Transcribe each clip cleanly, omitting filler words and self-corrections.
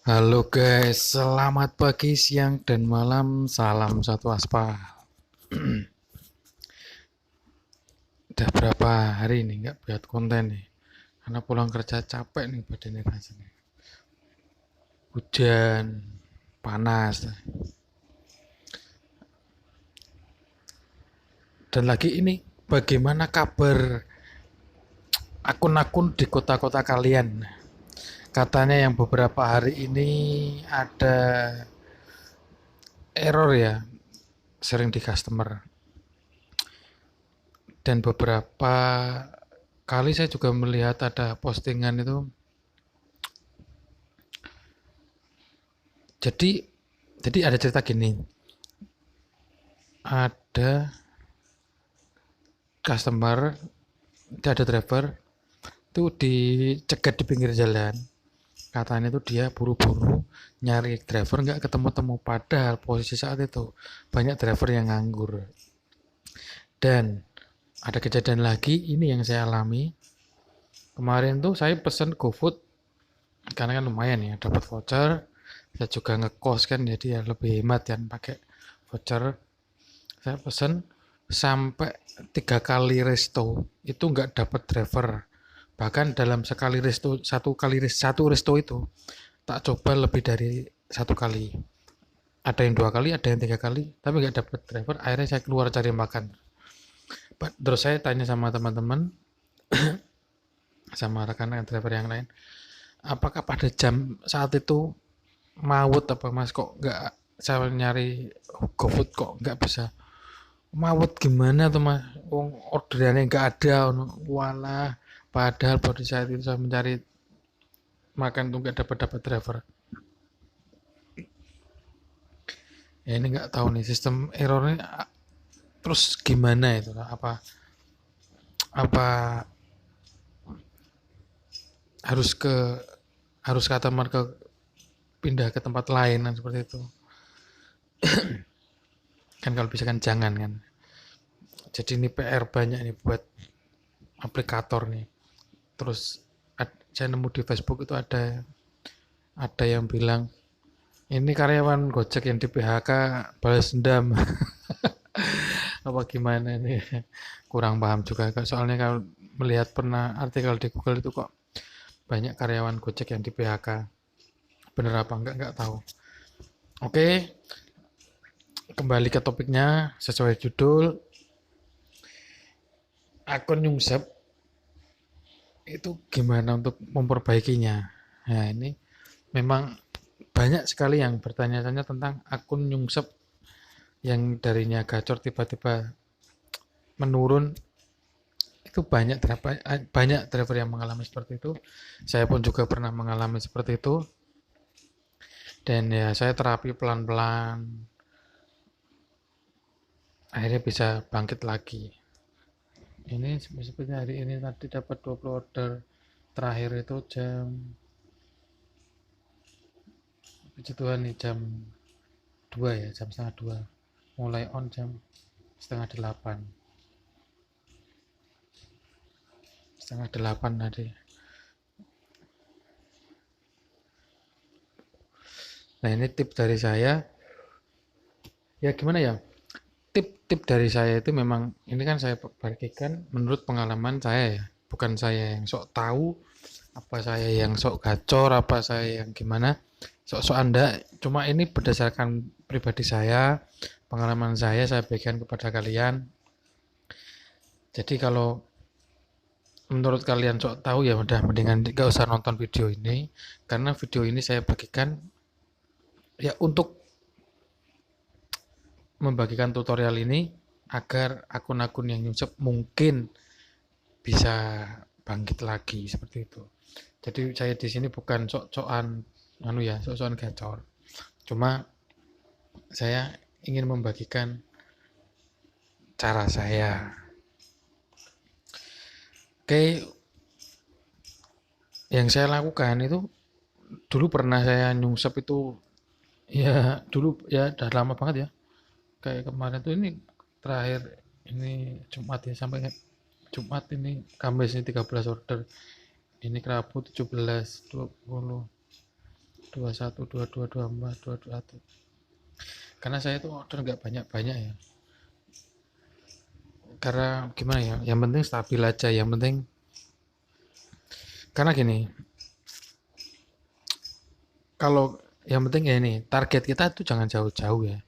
Halo guys, selamat pagi, siang, dan malam. Salam satu aspal. Udah berapa hari nih nggak buat konten nih? Karena pulang kerja capek nih badannya rasanya. Hujan, panas. Dan lagi ini, bagaimana kabar akun-akun di kota-kota kalian? Katanya yang beberapa hari ini ada error ya, sering di customer. Dan beberapa kali saya juga melihat ada postingan itu. Jadi jadi ada cerita gini, ada customer, ada driver itu dicegat di pinggir jalan. Katanya itu dia buru-buru nyari driver nggak ketemu-temu. Padahal posisi saat itu banyak driver yang nganggur. Dan ada kejadian lagi, ini yang saya alami. Kemarin tuh saya pesen GoFood karena kan lumayan ya dapat voucher. Saya juga ngekos kan jadi ya lebih hemat kan pakai voucher. Saya pesen sampai 3 kali resto itu nggak dapat driver. Bahkan dalam sekali resto, satu resto itu tak coba lebih dari 1 kali. Ada yang 2 kali, ada yang 3 kali, tapi nggak dapat driver. Akhirnya saya keluar cari makan. Terus saya tanya sama teman-teman, sama rekan-rekan driver yang lain, apakah pada jam saat itu maut apa mas, kok nggak saya nyari GoFood kok nggak bisa mawet gimana tuh mas, orderannya nggak ada. Walah, padahal pada saat itu saya mencari makan tuh nggak dapat dapat driver. Ya ini nggak tahu nih sistem errornya terus gimana itu, apa harus ke harus kata marka pindah ke tempat lain dan seperti itu. Kan kalau bisa kan jangan kan. Jadi ini PR banyak nih buat aplikator nih. Terus saya nemu di Facebook itu ada yang bilang ini karyawan Gojek yang di PHK balas dendam. Apa gimana nih? Kurang paham juga. Soalnya kalau melihat pernah artikel di Google itu kok banyak karyawan Gojek yang di PHK. Bener apa enggak tahu. Oke, kembali ke topiknya sesuai judul, akun Nyungsep itu gimana untuk memperbaikinya. Nah, ini memang banyak sekali yang bertanya-tanya tentang akun Nyungsep yang darinya gacor tiba-tiba menurun. Itu banyak driver yang mengalami seperti itu. Saya pun juga pernah mengalami seperti itu. Dan ya saya terapi pelan-pelan. Akhirnya bisa bangkit lagi. Ini seperti hari ini tadi dapat 20 order. Terakhir itu jam, puji Tuhan nih, jam 2 ya, jam setengah 2. Mulai on jam setengah 8. Setengah 8 tadi. Nah ini tip dari saya. Ya gimana ya, tip-tip dari saya itu memang ini kan saya bagikan menurut pengalaman saya ya, bukan saya yang sok tahu, apa saya yang sok gacor, apa saya yang gimana, sok-sok anda. Cuma ini berdasarkan pribadi saya, pengalaman saya bagikan kepada kalian. Jadi kalau menurut kalian sok tahu ya udah mendingan gak usah nonton video ini, karena video ini saya bagikan ya untuk membagikan tutorial ini agar akun-akun yang nyusup mungkin bisa bangkit lagi seperti itu. Jadi saya di sini bukan sok-sokan anu ya, sok-sokan gacor. Cuma saya ingin membagikan cara saya. Oke, yang saya lakukan itu dulu pernah saya nyungsep itu ya, dulu ya udah lama banget ya. Kayak kemarin tuh ini terakhir ini Jumat ya, sampai Jumat ini, Kamis ini 13 order. Ini Rabu 17, 20. 21, 22, 24, 21. Karena saya itu order nggak banyak-banyak ya. Karena gimana ya, yang penting stabil aja, yang penting karena gini, kalau yang penting ya ini, target kita itu jangan jauh-jauh ya.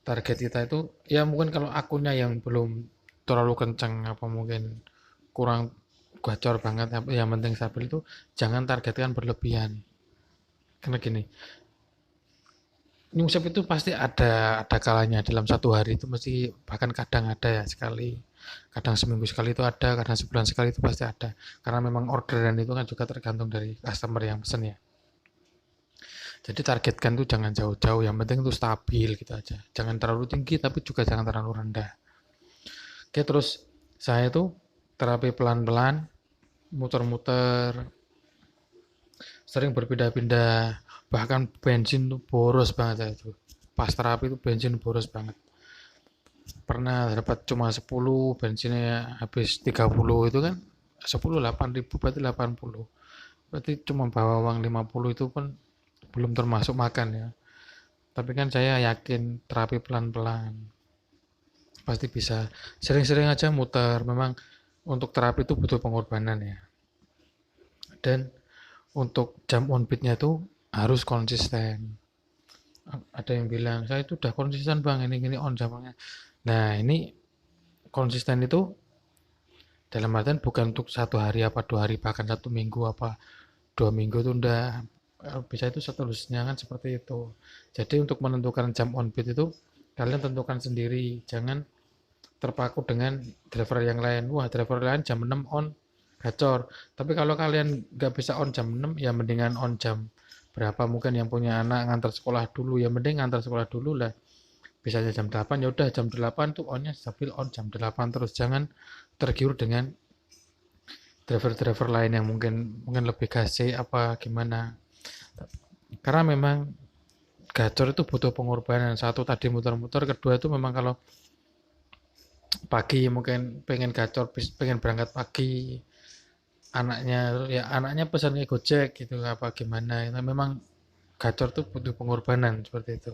Target kita itu ya mungkin kalau akunnya yang belum terlalu kencang apa mungkin kurang gacor banget, yang penting stabil itu jangan targetkan berlebihan. Karena gini, nyungsep itu pasti ada kalanya dalam satu hari itu mesti, bahkan kadang ada ya sekali, kadang seminggu sekali itu ada, kadang sebulan sekali itu pasti ada, karena memang orderan itu kan juga tergantung dari customer yang pesen ya. Jadi targetkan tuh jangan jauh-jauh, yang penting itu stabil gitu aja, jangan terlalu tinggi tapi juga jangan terlalu rendah. Oke, terus saya tuh terapi pelan-pelan, muter-muter, sering berpindah-pindah, bahkan bensin tuh boros banget saya tuh. Pas terapi itu bensin boros banget. Pernah dapat cuma 10, bensinnya habis 30 itu kan 10 8.000 berarti 80. Berarti cuma bawa uang 50 itu pun belum termasuk makan ya. Tapi kan saya yakin terapi pelan-pelan pasti bisa. Sering-sering aja muter. Memang untuk terapi itu butuh pengorbanan ya. Dan untuk jam on beat-nya itu harus konsisten. Ada yang bilang saya itu udah konsisten bang, ini on jamnya. Nah ini konsisten itu dalam artian bukan untuk satu hari apa 2 hari, bahkan 1 minggu apa 2 minggu itu udah bisa, itu seterusnya kan seperti itu. Jadi untuk menentukan jam on beat itu kalian tentukan sendiri, jangan terpaku dengan driver yang lain. Wah driver lain jam 6 on gacor, tapi kalau kalian nggak bisa on jam 6 ya mendingan on jam berapa, mungkin yang punya anak ngantar sekolah dulu ya mending ngantar sekolah dulu lah, bisa jam 8 ya udah jam 8 tuh onnya stabil, on jam 8 terus, jangan tergiur dengan driver-driver lain yang mungkin lebih gasik apa gimana. Karena memang gacor itu butuh pengorbanan. Satu tadi muter-muter, kedua itu memang kalau pagi mungkin pengen gacor, pengen berangkat pagi, anaknya pesannya Gojek gitu apa gimana. Itu memang gacor tuh butuh pengorbanan seperti itu.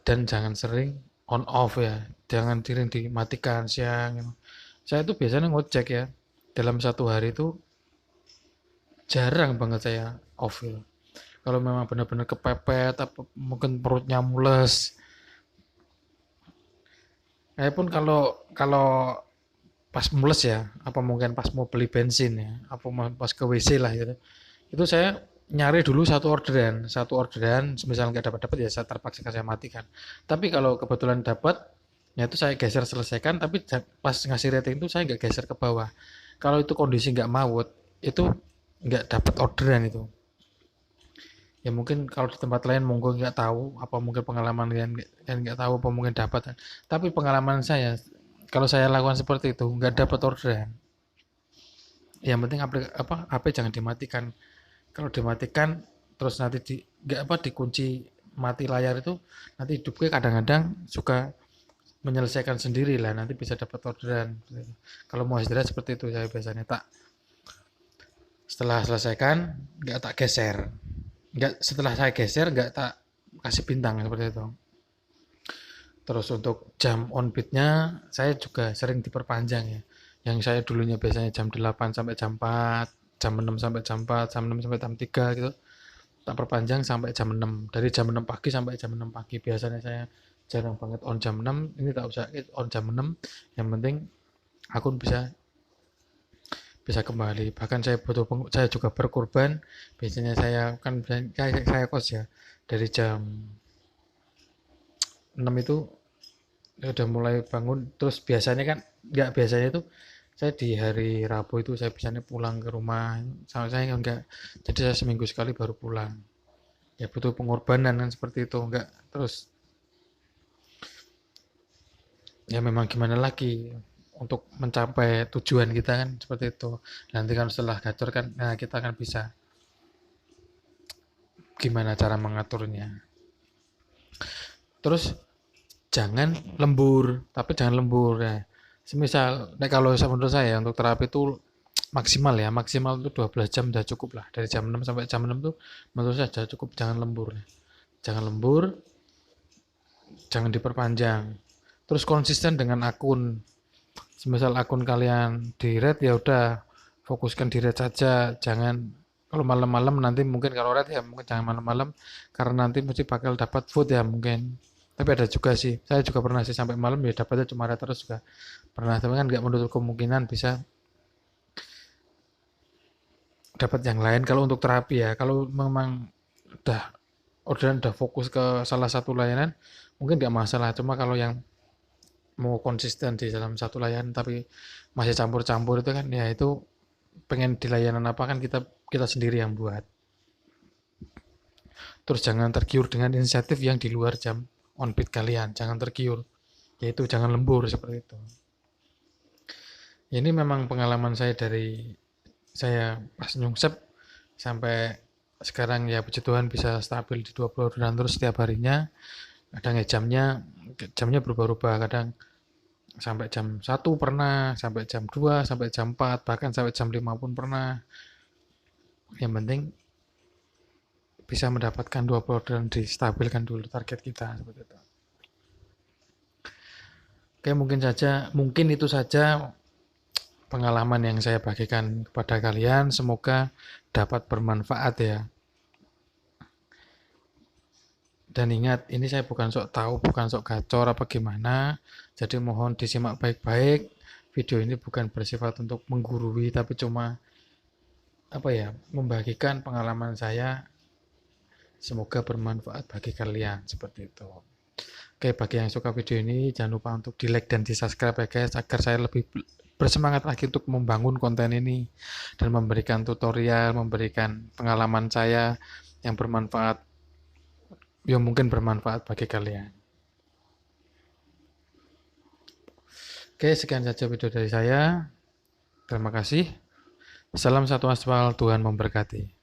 Dan jangan sering on off ya. Jangan sering dimatikan siang. Saya tuh biasanya ngojek ya. Dalam satu hari itu jarang banget saya off ya. Kalau memang benar-benar kepepet, atau mungkin perutnya mules. Saya pun kalau kalau pas mules ya, apa mungkin pas mau beli bensin ya, apa pas ke WC lah gitu. Itu saya nyari dulu satu orderan, misal nggak dapat-dapat ya saya terpaksa saya matikan. Tapi kalau kebetulan dapat, ya itu saya geser selesaikan, tapi pas ngasih rating itu saya nggak geser ke bawah. Kalau itu kondisi nggak maut, itu nggak dapat orderan itu. Ya mungkin kalau di tempat lain monggo nggak tahu, apa mungkin pengalaman kalian nggak tahu, apa mungkin dapat. Tapi pengalaman saya, kalau saya lakukan seperti itu nggak dapat orderan. Yang penting HP jangan dimatikan. Kalau dimatikan terus nanti nggak dikunci mati layar itu, nanti hidupnya kadang-kadang suka menyelesaikan sendiri lah, nanti bisa dapat orderan. Kalau mau istirahat seperti itu saya biasanya setelah selesaikan nggak tak geser, nggak setelah saya geser nggak tak kasih bintang seperti itu. Terus untuk jam on beatnya saya juga sering diperpanjang ya, yang saya dulunya biasanya jam 8 sampai jam 4, jam 6 sampai jam 4, jam 6 sampai jam 3 gitu, tak perpanjang sampai jam 6, dari jam 6 pagi sampai jam 6 pagi. Biasanya saya jarang banget on jam 6, ini tak usah on jam 6, yang penting akun bisa bisa kembali. Bahkan saya juga berkorban, biasanya saya kan saya kos ya, dari jam 6 itu ya udah mulai bangun, terus biasanya kan nggak, biasanya itu saya di hari Rabu itu saya biasanya pulang ke rumah, sama saya enggak, jadi saya seminggu sekali baru pulang. Ya butuh pengorbanan kan seperti itu, enggak terus ya memang gimana lagi untuk mencapai tujuan kita kan seperti itu. Nanti kan setelah gacor kan, nah kita kan bisa gimana cara mengaturnya. Terus jangan lembur, tapi jangan lembur ya. Semisal, kalau menurut saya untuk terapi itu maksimal ya, maksimal itu 12 jam udah cukup lah. Dari jam 6 sampai jam 6 tuh menurut saya sudah cukup, jangan lembur. Jangan lembur, jangan diperpanjang. Terus konsisten dengan akun. Semisal akun kalian di red ya udah fokuskan di red saja, jangan kalau malam-malam nanti mungkin kalau red ya mungkin jangan malam-malam karena nanti mesti bakal dapat food ya mungkin. Tapi ada juga sih, saya juga pernah sih sampai malam ya dapatnya cuma red terus juga pernah, tapi kan nggak menutup kemungkinan bisa dapat yang lain kalau untuk terapi ya. Kalau memang udah orderan udah fokus ke salah satu layanan mungkin nggak masalah, cuma kalau yang mau konsisten di dalam satu layanan tapi masih campur-campur itu kan ya itu pengen di layanan apa kan kita kita sendiri yang buat. Terus jangan tergiur dengan inisiatif yang di luar jam on beat kalian, jangan tergiur, yaitu jangan lembur seperti itu. Ini memang pengalaman saya dari saya pas nyungsep sampai sekarang ya puji Tuhan bisa stabil di 20 orderan terus setiap harinya. Kadang ya jamnya berubah-ubah, kadang sampai jam 1 pernah, sampai jam 2, sampai jam 4, bahkan sampai jam 5 pun pernah. Yang penting bisa mendapatkan 20 orderan, distabilkan dulu target kita seperti itu. Oke, mungkin itu saja pengalaman yang saya bagikan kepada kalian. Semoga dapat bermanfaat ya. Dan ingat, ini saya bukan sok tahu, bukan sok gacor apa gimana. Jadi mohon disimak baik-baik. Video ini bukan bersifat untuk menggurui, tapi cuma membagikan pengalaman saya. Semoga bermanfaat bagi kalian seperti itu. Oke, bagi yang suka video ini jangan lupa untuk di like dan di subscribe ya guys, agar saya lebih bersemangat lagi untuk membangun konten ini dan memberikan tutorial, memberikan pengalaman saya yang bermanfaat, yang mungkin bermanfaat bagi kalian. Oke, sekian saja video dari saya. Terima kasih. Salam satu aspal, Tuhan memberkati.